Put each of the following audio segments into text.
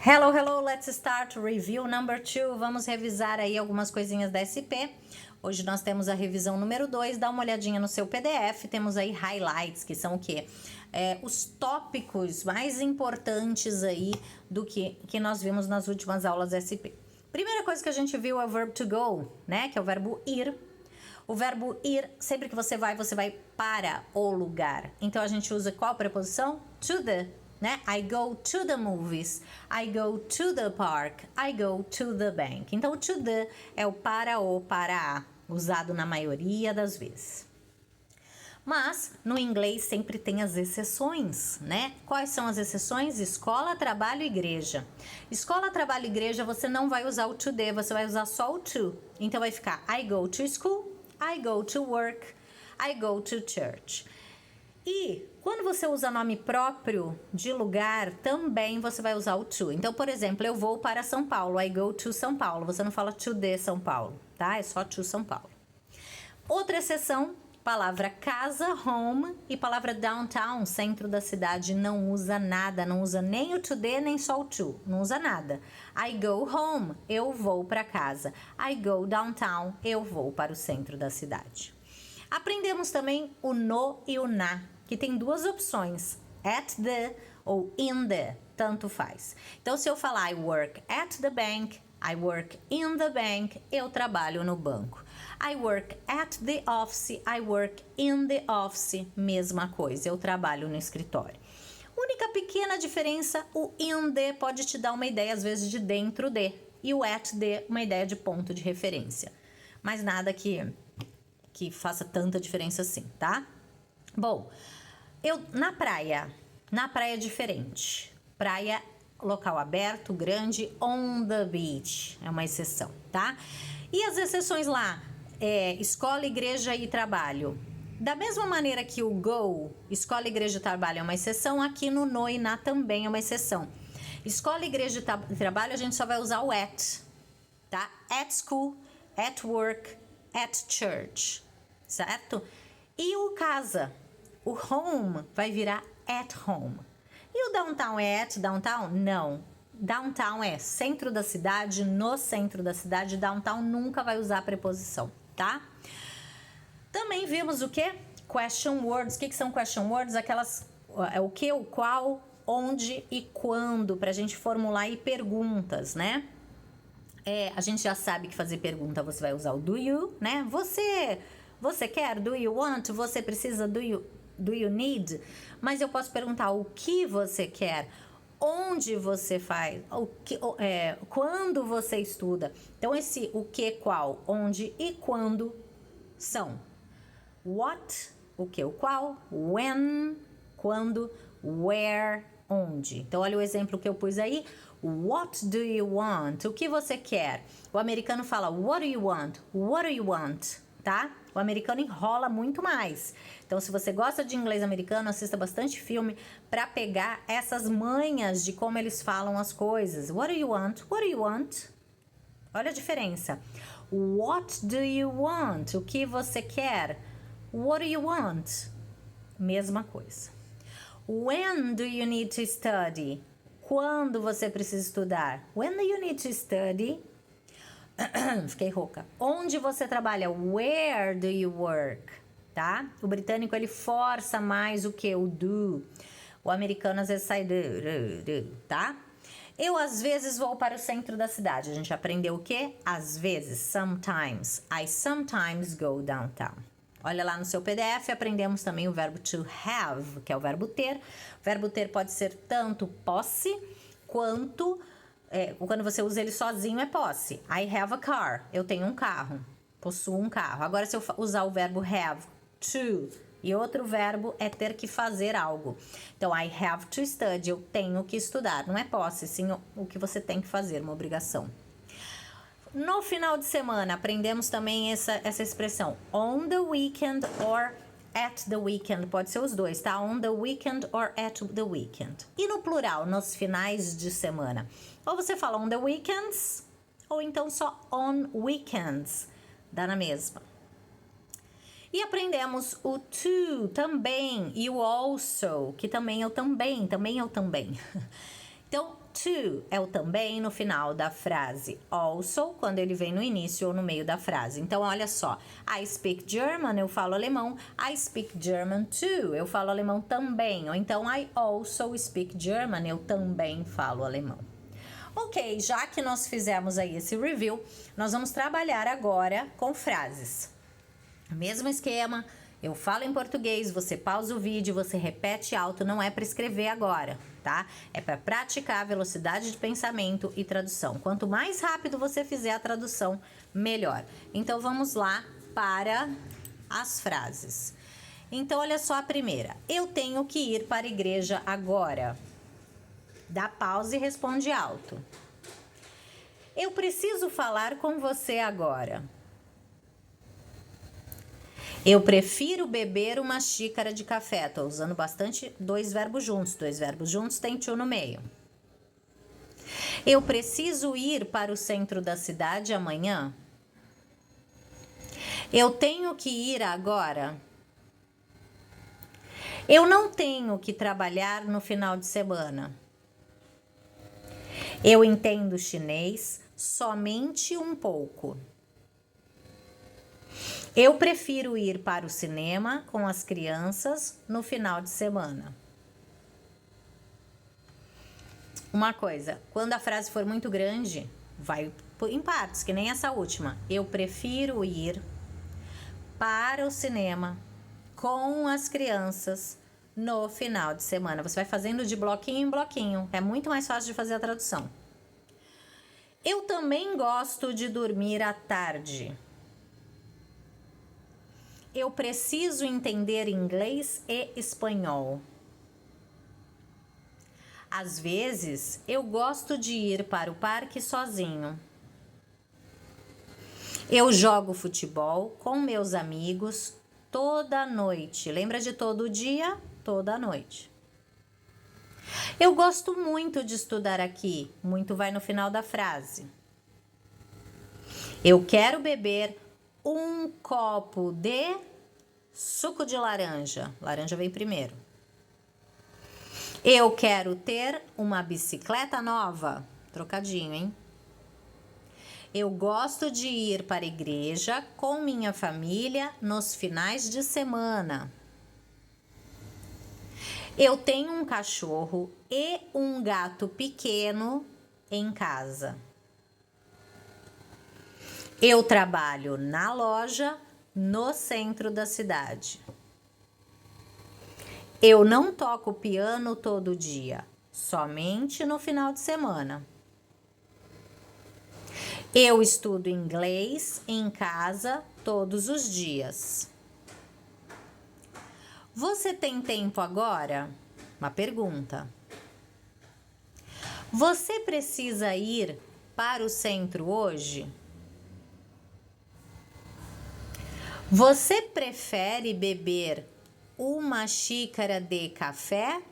Hello, hello, let's start review number 2. Vamos revisar aí algumas coisinhas da SP. Hoje nós temos a revisão número 2, dá uma olhadinha no seu PDF, temos aí highlights, que são o quê? Os tópicos mais importantes aí do que nós vimos nas últimas aulas SP. Primeira coisa que a gente viu é o verbo to go, né? Que é o verbo ir. O verbo ir, sempre que você vai para o lugar. Então a gente usa qual preposição? To the, né? I go to the movies, I go to the park, I go to the bank. Então o to the é o para o, para a, usado na maioria das vezes. Mas no inglês sempre tem as exceções, né? Quais são as exceções? Escola, trabalho, igreja. Escola, trabalho, igreja, você não vai usar o to the, você vai usar só o to. Então vai ficar I go to school, I go to work, I go to church. E quando você usa nome próprio de lugar, também você vai usar o to. Então, por exemplo, eu vou para São Paulo, I go to São Paulo. Você não fala to the São Paulo, tá? É só to São Paulo. Outra exceção, palavra casa, home, e palavra downtown, centro da cidade, não usa nada, não usa nem o to the, nem só o to, não usa nada. I go home, eu vou para casa. I go downtown, eu vou para o centro da cidade. Aprendemos também o no e o na, que tem duas opções, at the ou in the, tanto faz. Então, se eu falar I work at the bank, I work in the bank, eu trabalho no banco. I work at the office, I work in the office, mesma coisa, eu trabalho no escritório. Única pequena diferença, o in the pode te dar uma ideia às vezes de dentro de, e o at the uma ideia de ponto de referência. Mas nada que faça tanta diferença assim, tá? Bom, na praia é diferente. Praia, local aberto, grande, on the beach, é uma exceção, tá? E as exceções lá, escola, igreja e trabalho. Da mesma maneira que o go, escola, igreja e trabalho é uma exceção, aqui no no e na também é uma exceção. Escola, igreja e trabalho a gente só vai usar o at, tá? At school, at work, at church, certo? E o casa, o home vai virar at home. E o downtown é at downtown? Não. Downtown é centro da cidade, no centro da cidade. Downtown nunca vai usar a preposição, tá? Também vimos o que? Question words. O que são question words? Aquelas, o que, o qual, onde e quando, pra gente formular aí perguntas, né? A gente já sabe que fazer pergunta você vai usar o do you, né? Você quer? Do you want? Você precisa? Do you need? Mas eu posso perguntar o que você quer, onde você faz, quando você estuda. Então, esse o que, qual, onde e quando são what, o que, o qual, when, quando, where, onde. Então, olha o exemplo que eu pus aí. What do you want? O que você quer? O americano fala what do you want? What do you want? Tá? O americano enrola muito mais. Então, se você gosta de inglês americano, assista bastante filme para pegar essas manhas de como eles falam as coisas. What do you want? What do you want? Olha a diferença. What do you want? O que você quer? What do you want? Mesma coisa. When do you need to study? Quando você precisa estudar? When do you need to study? Fiquei rouca. Onde você trabalha? Where do you work? Tá? O britânico, ele força mais o que? O do. O americano, às vezes, sai do, tá? Eu, às vezes, vou para o centro da cidade. A gente aprendeu o quê? Às vezes, sometimes. I sometimes go downtown. Olha lá no seu PDF, aprendemos também o verbo to have, que é o verbo ter. O verbo ter pode ser tanto posse, quanto... quando você usa ele sozinho é posse. I have a car. Eu tenho um carro. Possuo um carro. Agora, se eu usar o verbo have, to, e outro verbo é ter que fazer algo. Então, I have to study. Eu tenho que estudar. Não é posse, sim o que você tem que fazer, uma obrigação. No final de semana, aprendemos também essa expressão. On the weekend or at the weekend. Pode ser os dois, tá? On the weekend or at the weekend. E no plural, nos finais de semana. Ou você fala on the weekends, ou então só on weekends. Dá na mesma. E aprendemos o to também e o also, que também é o também. Então, to é o também no final da frase. Also, quando ele vem no início ou no meio da frase. Então, olha só. I speak German, eu falo alemão. I speak German too, eu falo alemão também. Ou então, I also speak German, eu também falo alemão. Ok, já que nós fizemos aí esse review, nós vamos trabalhar agora com frases. Mesmo esquema, eu falo em português, você pausa o vídeo, você repete alto, não é para escrever agora, tá? É para praticar velocidade de pensamento e tradução. Quanto mais rápido você fizer a tradução, melhor. Então vamos lá para as frases. Então olha só a primeira. Eu tenho que ir para a igreja agora. Dá pausa e responde alto. Eu preciso falar com você agora. Eu prefiro beber uma xícara de café. Estou usando bastante dois verbos juntos. Dois verbos juntos tem to no meio. Eu preciso ir para o centro da cidade amanhã. Eu tenho que ir agora. Eu não tenho que trabalhar no final de semana. Eu entendo chinês somente um pouco. Eu prefiro ir para o cinema com as crianças no final de semana. Uma coisa, quando a frase for muito grande, vai em partes, que nem essa última. Eu prefiro ir para o cinema com as crianças no final de semana. Você vai fazendo de bloquinho em bloquinho. É muito mais fácil de fazer a tradução. Eu também gosto de dormir à tarde. Eu preciso entender inglês e espanhol. Às vezes, eu gosto de ir para o parque sozinho. Eu jogo futebol com meus amigos toda noite. Lembra de todo dia? Toda noite. Eu gosto muito de estudar aqui. Muito vai no final da frase. Eu quero beber um copo de suco de laranja. Laranja vem primeiro. Eu quero ter uma bicicleta nova. Trocadinho, hein? Eu gosto de ir para a igreja com minha família nos finais de semana. Eu tenho um cachorro e um gato pequeno em casa. Eu trabalho na loja no centro da cidade. Eu não toco piano todo dia, somente no final de semana. Eu estudo inglês em casa todos os dias. Você tem tempo agora? Uma pergunta. Você precisa ir para o centro hoje? Você prefere beber uma xícara de café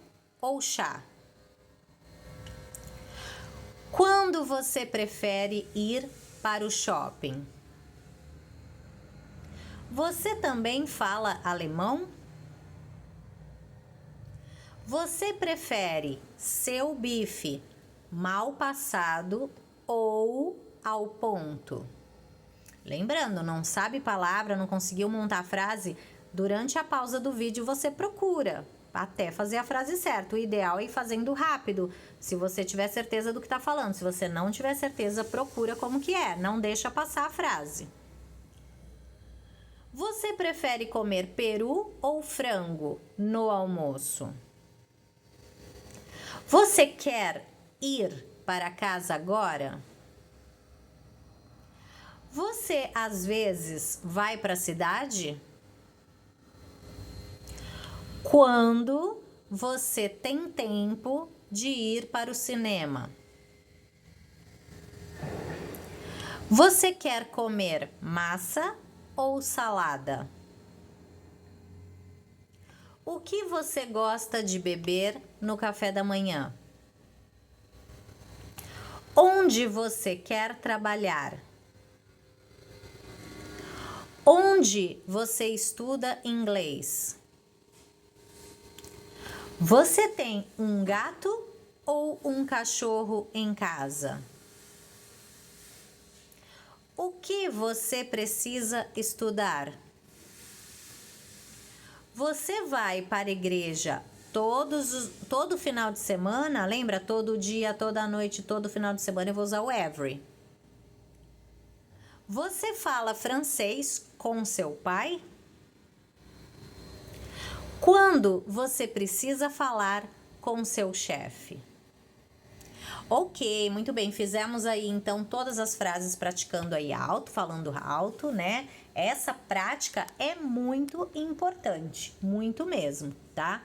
ou chá? Quando você prefere ir para o shopping? Você também fala alemão? Você prefere seu bife mal passado ou ao ponto? Lembrando, não sabe palavra, não conseguiu montar a frase? Durante a pausa do vídeo você procura até fazer a frase certa. O ideal é ir fazendo rápido, se você tiver certeza do que está falando. Se você não tiver certeza, procura como que é. Não deixa passar a frase. Você prefere comer peru ou frango no almoço? Você quer ir para casa agora? Você às vezes vai para a cidade? Quando você tem tempo de ir para o cinema? Você quer comer massa ou salada? O que você gosta de beber no café da manhã? Onde você quer trabalhar? Onde você estuda inglês? Você tem um gato ou um cachorro em casa? O que você precisa estudar? Você vai para a igreja todo final de semana? Lembra? Todo dia, toda noite, todo final de semana eu vou usar o every. Você fala francês com seu pai? Quando você precisa falar com seu chefe? Ok, muito bem, fizemos aí então todas as frases praticando aí alto, falando alto, né? Essa prática é muito importante, muito mesmo, tá?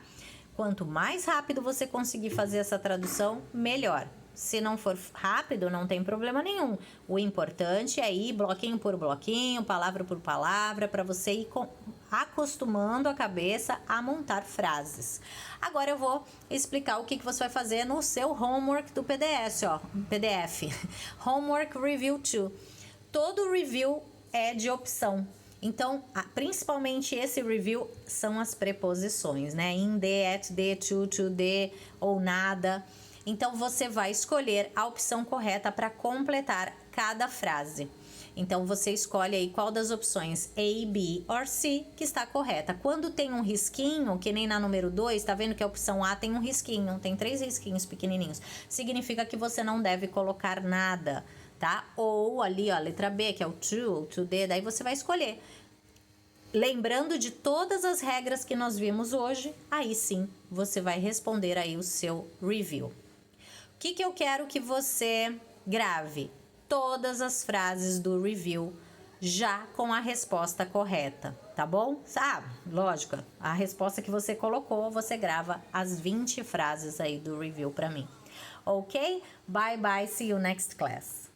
Quanto mais rápido você conseguir fazer essa tradução, melhor. Se não for rápido, não tem problema nenhum. O importante é ir bloquinho por bloquinho, palavra por palavra, para você ir acostumando a cabeça a montar frases. Agora eu vou explicar o que você vai fazer no seu homework do PDF. Homework Review 2. Todo review é de opção. Então, principalmente esse review são as preposições, né? In, the, at, the, to, the ou nada. Então, você vai escolher a opção correta para completar cada frase. Então, você escolhe aí qual das opções A, B ou C que está correta. Quando tem um risquinho, que nem na número 2, tá vendo que a opção A tem um risquinho, tem 3 risquinhos pequenininhos. Significa que você não deve colocar nada, tá? Ou ali, ó, a letra B, que é o to the, daí você vai escolher. Lembrando de todas as regras que nós vimos hoje, aí sim você vai responder aí o seu review. O que eu quero que você grave? Todas as frases do review já com a resposta correta, tá bom? Lógico, a resposta que você colocou, você grava as 20 frases aí do review para mim. Ok? Bye bye, see you next class.